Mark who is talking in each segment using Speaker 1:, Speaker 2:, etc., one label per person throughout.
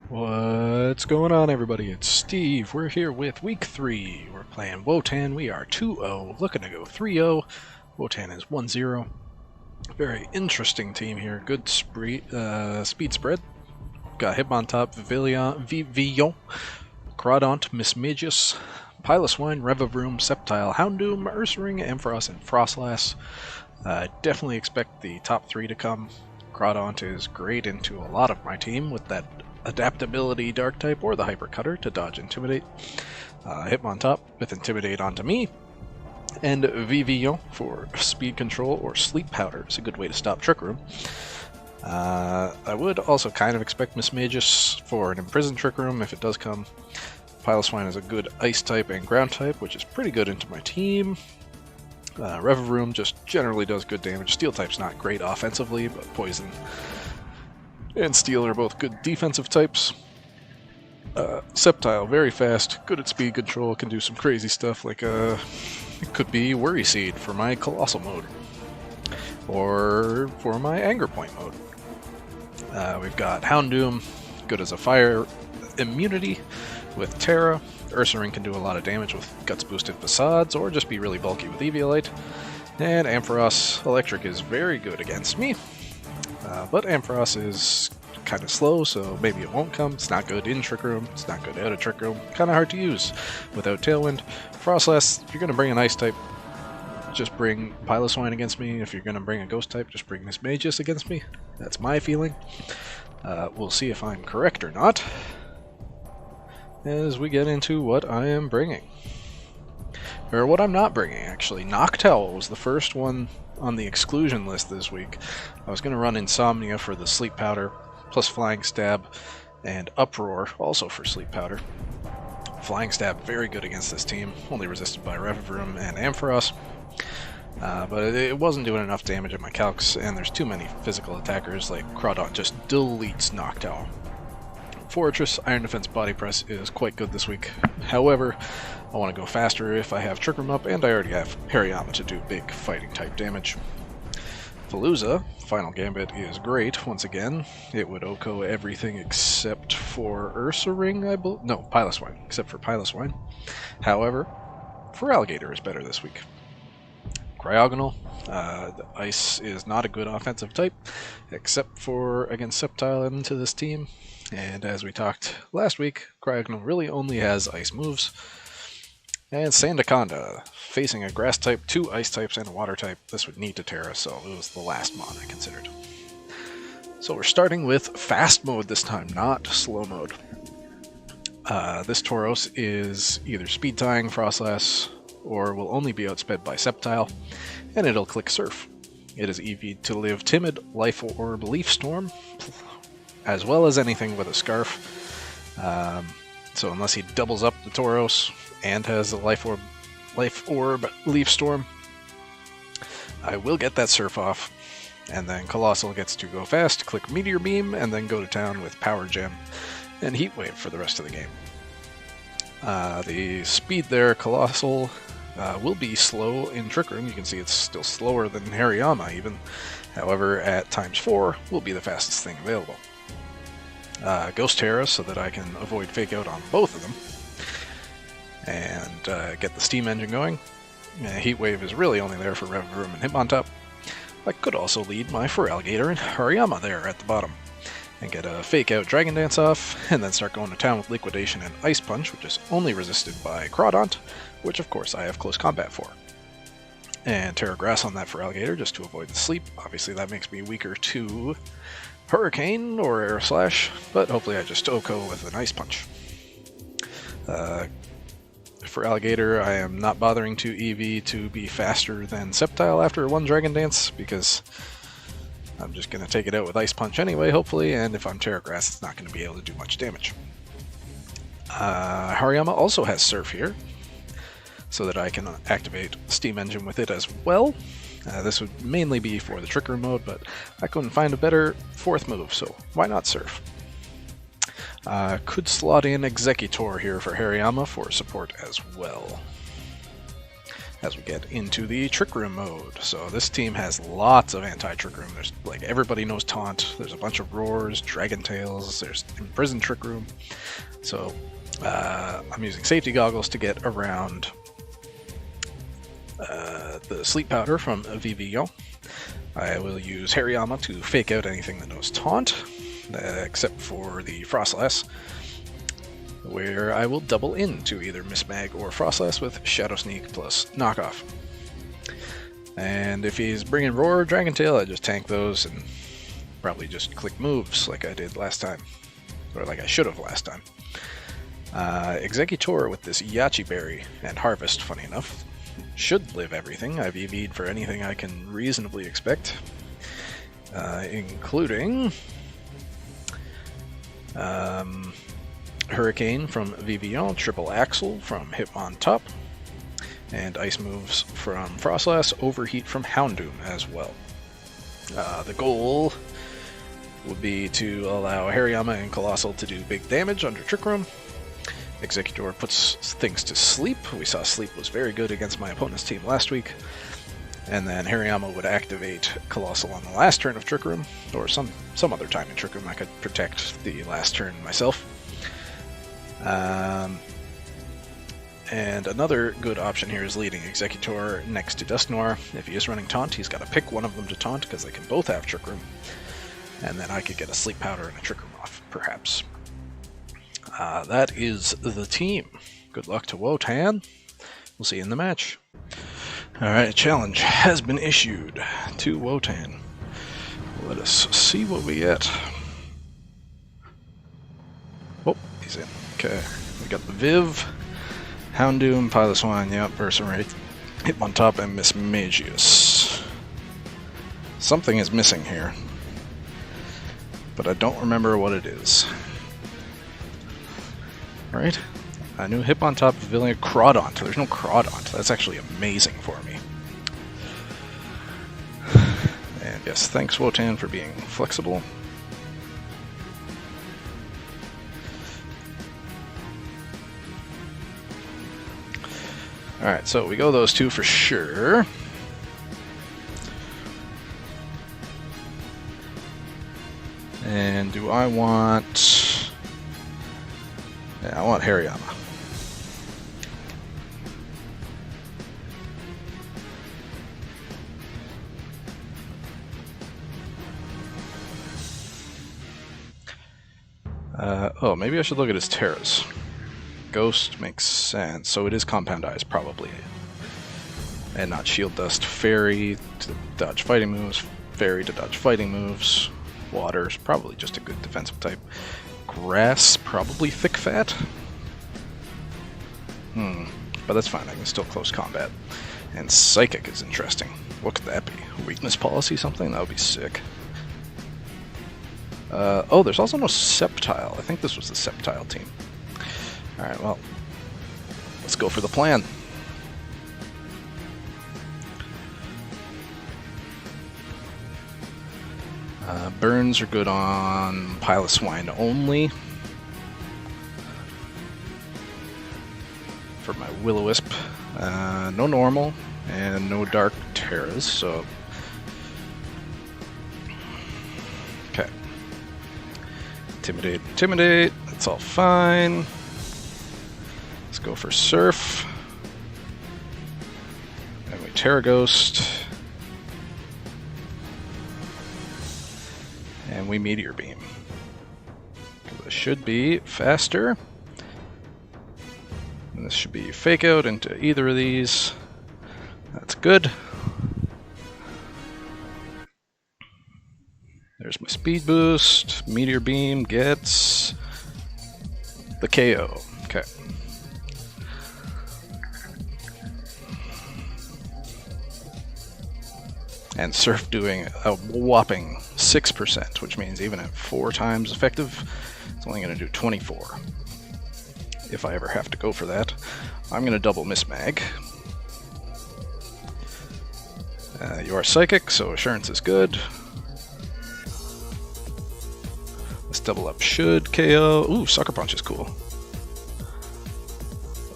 Speaker 1: What's going on, everybody? It's Steve. We're here with week 3. We're playing Wotan. We are 2-0, looking to go 3-0. Wotan is 1-0. Very interesting team here. Good speed spread. Got Hitmontop, Vivillon, Crawdaunt, Mismagius, Piloswine, Revavroom, Sceptile, Houndoom, Ursaring, Ampharos, and Frostlass. Definitely expect the top 3 to come. Crawdaunt is great into a lot of my team with that adaptability dark type or the hyper cutter to dodge intimidate. Hitmontop with intimidate onto me, and Vivillon for speed control or sleep powder is a good way to stop Trick Room. I would also kind of expect Mismagius for an imprisoned Trick Room if it does come. Piloswine is a good ice type and ground type, which is pretty good into my team. Revavroom just generally does good damage. Steel type's not great offensively, but poison and Steel are both good defensive types. Sceptile, very fast, good at speed control, can do some crazy stuff like it could be Worry Seed for my Colossal mode, or for my Anger Point mode. We've got Houndoom, good as a fire immunity with Terra. Ursaring can do a lot of damage with Guts Boosted Facades, or just be really bulky with Eviolite. And Ampharos Electric is very good against me. But Ampharos is kind of slow, so maybe it won't come. It's not good in Trick Room, it's not good out of Trick Room. Kind of hard to use without Tailwind. Frostlass, if you're going to bring an Ice type, just bring Piloswine against me. If you're going to bring a Ghost type, just bring Mismagius against me. That's my feeling. We'll see if I'm correct or not as we get into what I am bringing. Or what I'm not bringing, actually. Noctowl was the first one on the exclusion list this week. I was going to run Insomnia for the Sleep Powder, plus Flying Stab, and Uproar, also for Sleep Powder. Flying Stab, very good against this team, only resisted by Revavroom and Ampharos. But it wasn't doing enough damage in my calcs, and there's too many physical attackers, like Crawdaunt just deletes Noctowl. Fortress Iron Defense Body Press is quite good this week. However, I want to go faster if I have Trick Room up, and I already have Hariyama to do big fighting type damage. Veluza, Final Gambit, is great. Once again, it would OHKO everything except for Ursaring, no, Piloswine, except for Piloswine. However, Feraligatr is better this week. Cryogonal, the Ice is not a good offensive type, except for against Sceptile into this team. And as we talked last week, Cryogonal really only has Ice moves. And Sandaconda, facing a Grass type, 2 Ice types, and a Water type. This would need to Terra, so it was the last mod I considered. So we're starting with Fast mode this time, not Slow mode. This Tauros is either Speed Tying Frostlass, or will only be outsped by Sceptile, and it'll click Surf. It is EV to live Timid, Life Orb, Leaf Storm, as well as anything with a Scarf. So unless he doubles up the Tauros and has a Life Orb, Leaf Storm, I will get that Surf off. And then Colossal gets to go fast, click Meteor Beam, and then go to town with Power Gem and Heat Wave for the rest of the game. The speed there, Colossal, will be slow in Trick Room. You can see it's still slower than Hariyama even. However, at ×4 will be the fastest thing available. Ghost Terra so that I can avoid Fake Out on both of them. And get the Steam Engine going. Heat Wave is really only there for Revavroom and Hitmontop. I could also lead my Feraligatr and Hariyama there at the bottom. And get a Fake Out Dragon Dance off, and then start going to town with Liquidation and Ice Punch, which is only resisted by Crawdaunt, which of course I have close combat for. And Terra Grass on that Feraligatr just to avoid the sleep. Obviously that makes me weaker to Hurricane or Air Slash, but hopefully I just OHKO with an Ice Punch. Feraligatr, I am not bothering to EV to be faster than Sceptile after one Dragon Dance, because I'm just going to take it out with Ice Punch anyway, hopefully, and if I'm Terra Grass, it's not going to be able to do much damage. Hariyama also has Surf here, so that I can activate Steam Engine with it as well. This would mainly be for the Trick Room mode, but I couldn't find a better 4th move, so why not Surf? Could slot in Executor here for Hariyama for support as well. as we get into the Trick Room mode. So this team has lots of anti-Trick Room. There's like everybody knows Taunt. There's a bunch of Roars, Dragon Tails. There's Imprisoned Trick Room. So I'm using safety goggles to get around the Sleep Powder from VBL. I will use Hariyama to fake out anything that knows Taunt, except for the Frostlass, where I will double into either Miss Mag or Frostlass with Shadow Sneak plus Knockoff. And if he's bringing Roar or Dragon Tail, I just tank those and probably just click moves like I did last time, or like I should have last time. Executor with this Yachi Berry and Harvest, funny enough, should live everything. I've EV'd for anything I can reasonably expect, including Hurricane from VBL, Triple Axle from Hitmontop, and Ice moves from Frostlass, Overheat from Houndoom as well. The goal would be to allow Hariyama and Colossal to do big damage under Trick Room. Executor puts things to sleep. We saw sleep was very good against my opponent's team last week. And then Hariyama would activate Colossal on the last turn of Trick Room, or some other time in Trick Room I could protect the last turn myself. And another good option here is leading Executor next to Dusknoir. If he is running Taunt, he's got to pick one of them to Taunt, because they can both have Trick Room. And then I could get a Sleep Powder and a Trick Room off, perhaps. That is the team. Good luck to Wotan. We'll see you in the match. Alright, challenge has been issued to Wotan. Let us see what we get. Oh, he's in. Okay, we got the Viv, Houndoom, Piloswine, yep, Versamate, Hitmontop, and Miss Magius. Something is missing here, but I don't remember what it is. Right? I knew Hitmontop, Pavilion, Crawdont. There's no Crawdont. That's actually amazing for me. And yes, thanks Wotan for being flexible. Alright, so we go those two for sure. And do I want... Yeah, I want Hariyama. Oh, maybe I should look at his Terras. Ghost makes sense, so it is Compound Eyes, probably. And not Shield Dust. Fairy to dodge fighting moves, Fairy to dodge fighting moves, Water's probably just a good defensive type. Grass, probably Thick Fat. But that's fine, I can still close combat. And Psychic is interesting. What could that be? Weakness policy something? That would be sick. Oh, there's also no Sceptile. I think this was the Sceptile team. Alright, well, let's go for the plan. Burns are good on Piloswine only. For my Will-O-Wisp. No normal, and no Dark Terras, so... Okay. Intimidate, that's all fine. Let's go for Surf. And we Terra Ghost. And we Meteor Beam. This should be faster. And this should be Fake Out into either of these. That's good. There's my Speed Boost. Meteor Beam gets the KO. Okay. And Surf doing a whopping 6%, which means even at 4 times effective, it's only going to do 24. If I ever have to go for that. I'm going to double Miss Mag. You are Psychic, so Assurance is good. This double up should KO. Ooh, Sucker Punch is cool.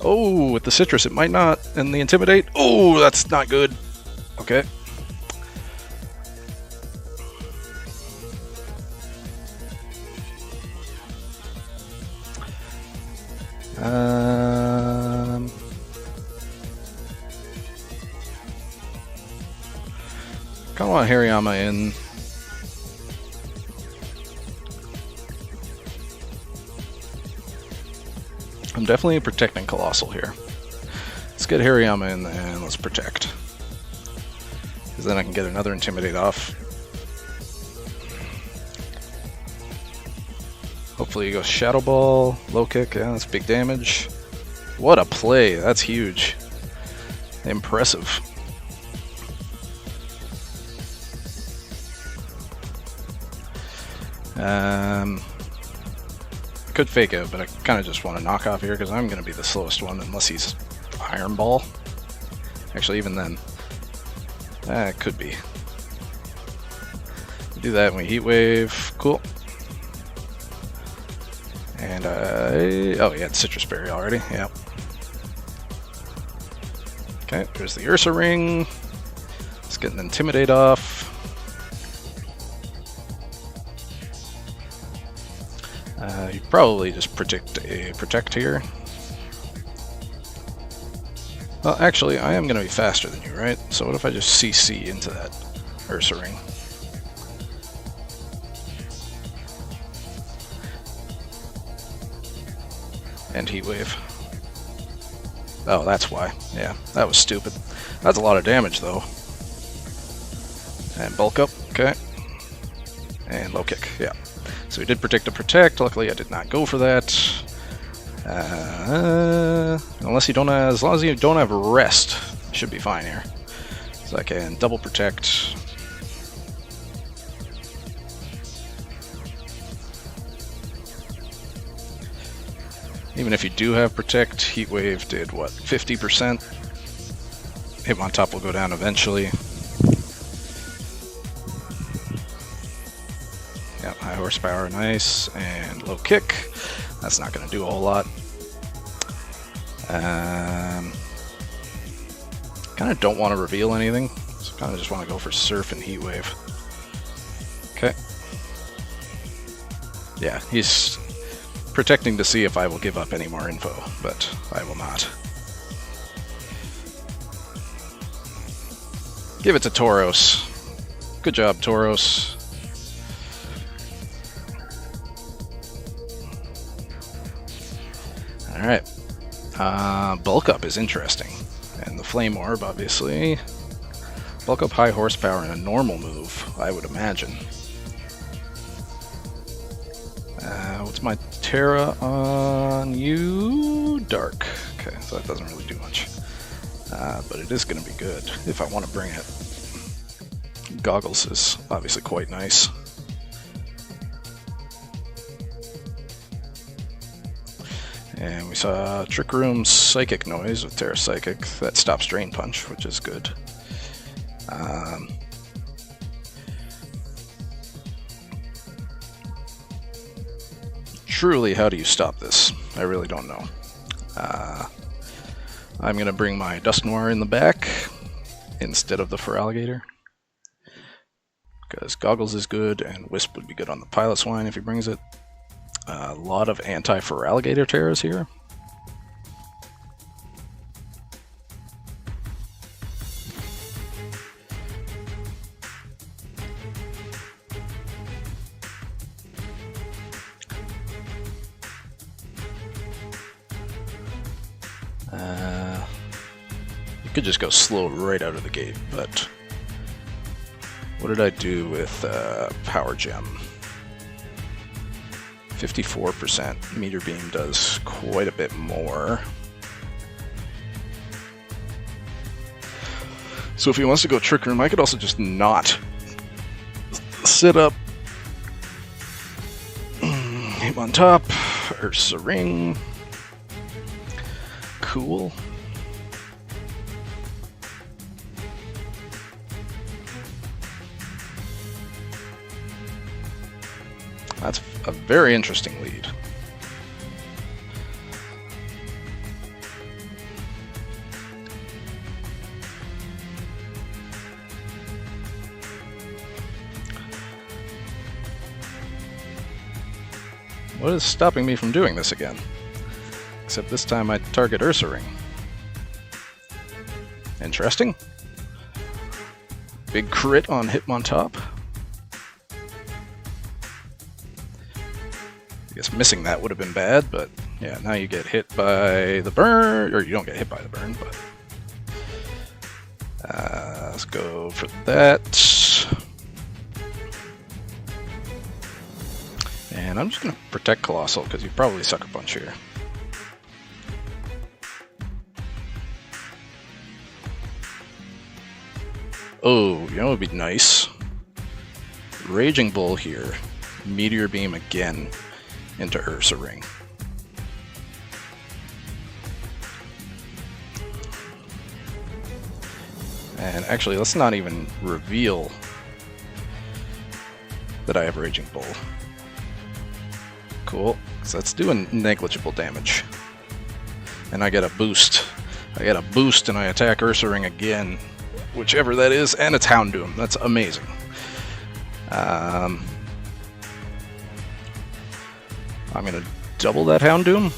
Speaker 1: Oh, with the citrus it might not. And the intimidate. Oh, that's not good. Okay. Kind of want Hariyama in. I'm definitely protecting Colossal here. Let's get Hariyama in and let's protect. Because then I can get another Intimidate off. Hopefully he goes Shadow Ball, low kick, yeah, that's big damage. What a play, that's huge. Impressive. Could fake it, but I kind of just want to knock off here because I'm going to be the slowest one unless he's Iron Ball. Actually, even then, it could be. We do that and we Heat Wave. Cool. And oh, yeah, it's Citrus Berry already. Yeah. Okay, there's the Ursa Ring. Let's get an Intimidate off. You probably just protect here. Well, actually, I am going to be faster than you, right? So what if I just CC into that Ursa Ring? And Heat Wave. Oh, that's why. Yeah, that was stupid. That's a lot of damage, though. And bulk up, okay. And low kick, yeah. So we did protect to protect. Luckily, I did not go for that. Unless you don't have, as long as you don't have rest, you should be fine here. So I can double protect. Even if you do have protect, Heat Wave did what, 50%? Hitmontop will go down eventually. Yep, high horsepower, nice, and low kick. That's not going to do a whole lot. Kind of don't want to reveal anything, so kind of just want to go for Surf and Heat Wave. Okay. Yeah, he's protecting to see if I will give up any more info, but I will not. Give it to Tauros. Good job, Tauros. Alright. Bulk Up is interesting. And the Flame Orb, obviously. Bulk Up, high horsepower, and a normal move, I would imagine. What's my Terra on you? Dark. Okay, so that doesn't really do much. But it is going to be good if I want to bring it. Goggles is obviously quite nice. And we saw Trick Room's Psychic Noise with Terra Psychic. That stops Drain Punch, which is good. Truly, how do you stop this? I really don't know. I'm going to bring my Dusk Noir in the back instead of the Feraligatr. Because Goggles is good, and Wisp would be good on the Pilot Swine if he brings it. A lot of anti-Feraligatr Terras here. You could just go slow right out of the gate, but what did I do with Power Gem? 54%. Meter Beam does quite a bit more. So if he wants to go Trick Room, I could also just not sit up. Him on top. Ursa Ring. Cool. That's a very interesting lead. What is stopping me from doing this again? Except this time I target Ursa Ring. Interesting. Big crit on Hitmontop. I guess missing that would have been bad, but yeah, now you get hit by the burn, or you don't get hit by the burn, but let's go for that. And I'm just going to protect Colossal, because you probably Sucker Punch here. Oh, you know what would be nice? Raging Bull here. Meteor Beam again into Ursa Ring. And actually, let's not even reveal that I have Raging Bull. Cool, because that's doing negligible damage. And I get a boost. I get a boost and I attack Ursa Ring again. Whichever that is, and it's Houndoom. That's amazing. I'm going to double that Houndoom.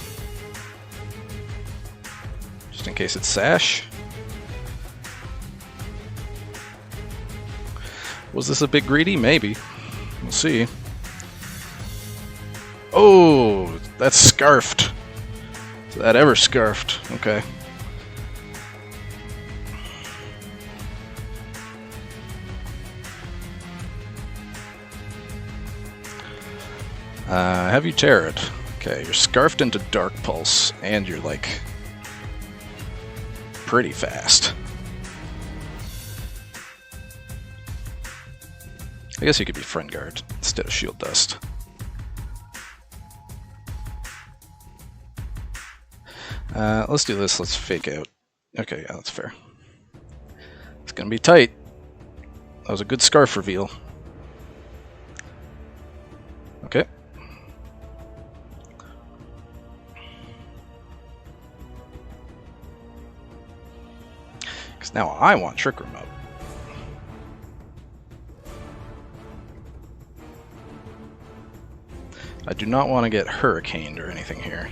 Speaker 1: Just in case it's Sash. Was this a bit greedy? Maybe. We'll see. Oh, that's Scarfed. Is that ever Scarfed? Okay. Have you Terror'd? Okay, you're Scarfed into Dark Pulse, and you're like pretty fast. I guess you could be Friend Guard instead of Shield Dust. Let's do this. Let's fake out. Okay, yeah, that's fair. It's gonna be tight. That was a good Scarf reveal. Okay. Because now I want Trick Room up. I do not want to get Hurricaned or anything here.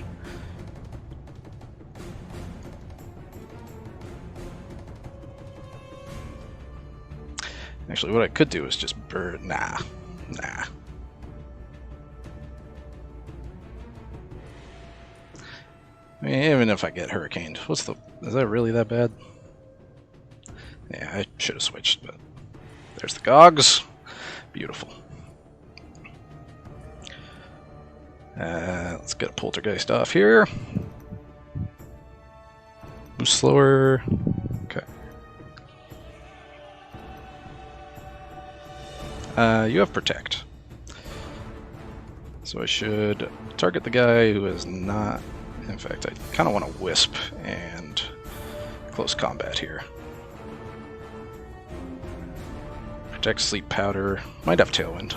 Speaker 1: Actually, what I could do is just burn. Nah. I mean, even if I get Hurricaned, is that really that bad? Yeah, I should have switched, but there's the Gogs. Beautiful. Let's get a Poltergeist off here. Boost slower. Okay. You have Protect. So I should target the guy who is not... In fact, I kind of want to Wisp and Close Combat here. Protect, Sleep Powder. Might have Tailwind.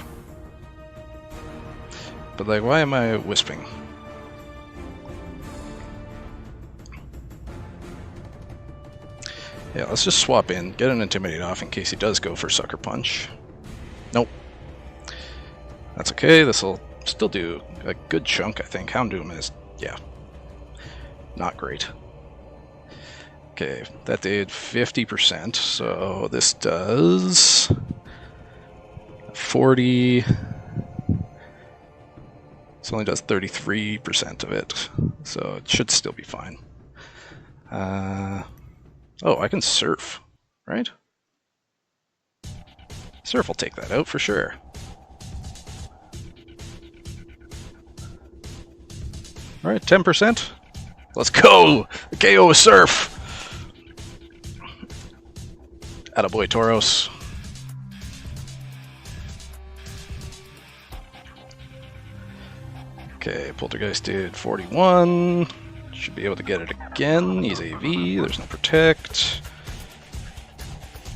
Speaker 1: But like, why am I Wisping? Yeah, let's just swap in, get an Intimidate off in case he does go for Sucker Punch. Nope. That's okay, this'll still do a good chunk, I think. Houndoom is, yeah, not great. Okay, that did 50%, so this does 40... This only does 33% of it, so it should still be fine. Oh, I can Surf, right? Surf will take that out for sure. Alright, 10%. Let's go! The KO is Surf! Attaboy, Tauros. Okay, Poltergeist did 41. Should be able to get it again. He's AV, there's no Protect.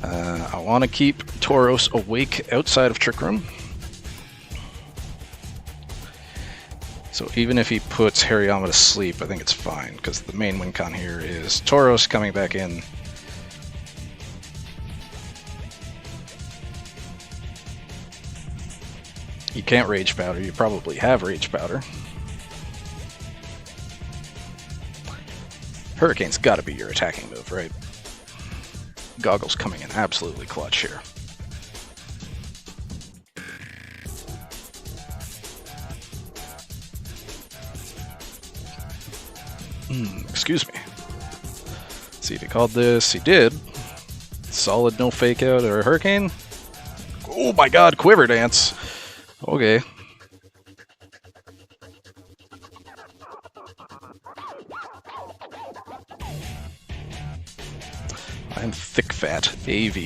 Speaker 1: I want to keep Tauros awake outside of Trick Room. So even if he puts Hariyama to sleep, I think it's fine, because the main win con here is Tauros coming back in. You can't Rage Powder, you probably have Rage Powder. Hurricane's got to be your attacking move, right? Goggles coming in absolutely clutch here. Excuse me. See if he called this. He did. Solid no fake out or Hurricane. Oh my god, Quiver Dance. Okay. I'm thick fat AV.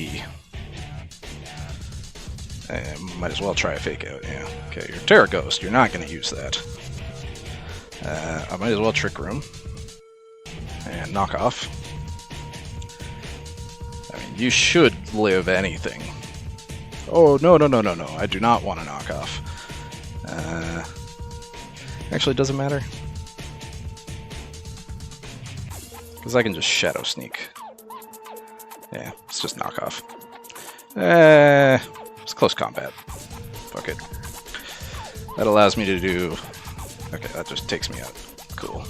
Speaker 1: Might as well try a fake out, yeah. Okay, you're Terra Ghost. You're not going to use that. I might as well Trick Room. And knock off. I mean, you should live anything. Oh, no. I do not want to knock off. Actually, it doesn't matter. Because I can just Shadow Sneak. Yeah, it's just knock off. It's close combat. Fuck it. That allows me to do... Okay, that just takes me out. Cool.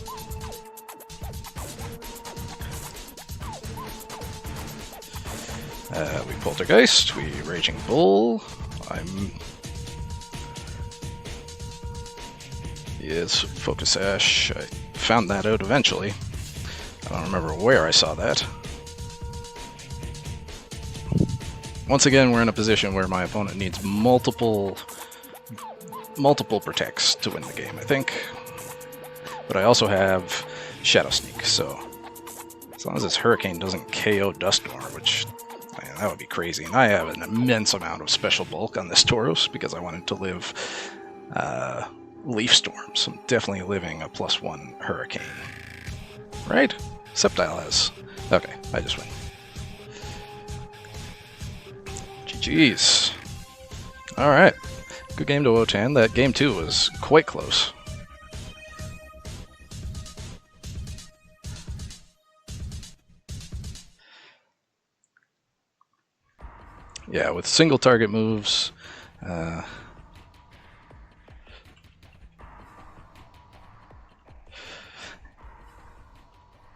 Speaker 1: We Poltergeist, we Raging Bull. Yes, Focus Ash. I found that out eventually. I don't remember where I saw that. Once again, we're in a position where my opponent needs multiple protects to win the game, I think. But I also have Shadow Sneak, so as long as this Hurricane doesn't KO Dustmore, which, man, that would be crazy. And I have an immense amount of special bulk on this Tauros because I wanted to live Leaf Storm, so I'm definitely living a +1 Hurricane. Right? Sceptile has... Okay, I just win. GG's. Alright. Good game to Wotan. That game 2 was quite close. Yeah, with single target moves,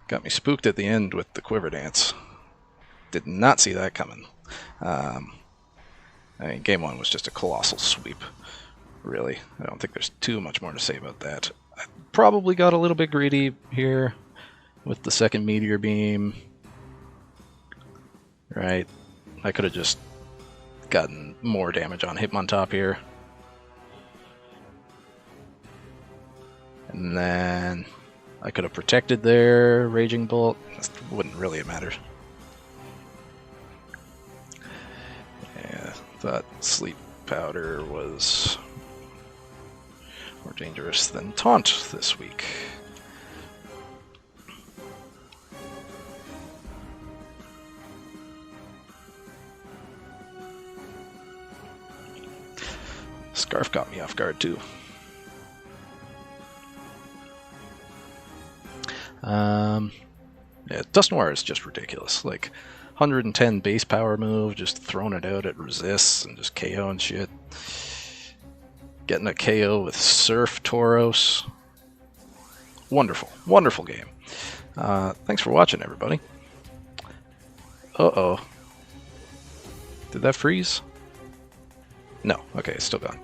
Speaker 1: got me spooked at the end with the Quiver Dance. Did not see that coming. I mean, game 1 was just a colossal sweep, really. I don't think there's too much more to say about that. I probably got a little bit greedy here with the second Meteor Beam. Right. I could have just gotten more damage on Hitmontop here. And then I could have protected their Raging Bolt. This wouldn't really have mattered. Yeah, thought Sleep Powder was more dangerous than Taunt this week. Scarf got me off guard too. Yeah, Dust Noir is just ridiculous. Like, 110 base power move, just throwing it out at resists and just KO and shit. Getting a KO with Surf Tauros. Wonderful, wonderful game. Thanks for watching, everybody. Uh-oh. Did that freeze? No. Okay, it's still gone.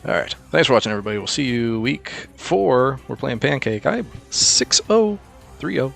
Speaker 1: Alright. Thanks for watching, everybody. We'll see you week 4. We're playing Pancake. I'm 6-0, 3-0.